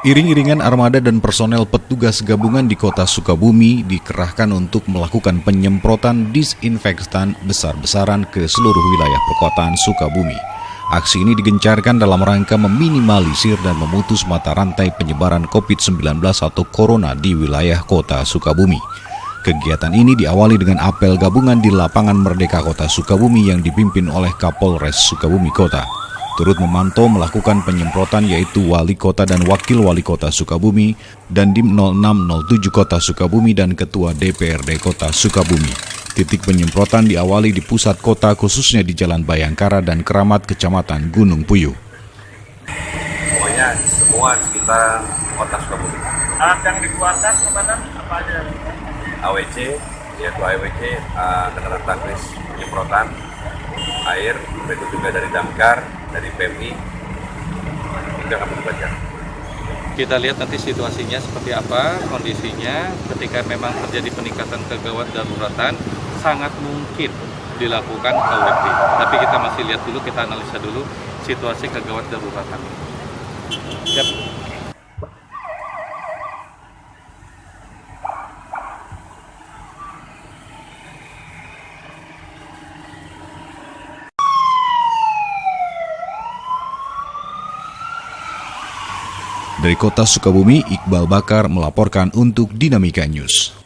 Iring-iringan armada dan personel petugas gabungan di kota Sukabumi dikerahkan untuk melakukan penyemprotan disinfektan besar-besaran ke seluruh wilayah perkotaan Sukabumi. Aksi ini digencarkan dalam rangka meminimalisir dan memutus mata rantai penyebaran COVID-19 atau Corona di wilayah kota Sukabumi. Kegiatan ini diawali dengan apel gabungan di lapangan Merdeka Kota Sukabumi yang dipimpin oleh Kapolres Sukabumi Kota. Turut memantau melakukan penyemprotan yaitu Wali Kota dan Wakil Wali Kota Sukabumi, Dandim 0607 Kota Sukabumi dan Ketua DPRD Kota Sukabumi. Titik penyemprotan diawali di pusat kota khususnya di Jalan Bayangkara dan Keramat Kecamatan Gunung Puyuh. Pokoknya semua sekitar kota Sukabumi. Alat yang dikeluarkan kemarin apa aja? AWC, yaitu AWC, kendaraan taktis penyemprotan air, berikut juga dari Damkar, dari PMI, hingga kami baca. Kita lihat nanti situasinya seperti apa, kondisinya ketika memang terjadi peningkatan kegawat daruratan, sangat mungkin dilakukan KWP. Tapi kita masih lihat dulu, kita analisa dulu situasi kegawat daruratan. Siap. Dari kota Sukabumi, Iqbal Bakar melaporkan untuk Dinamika News.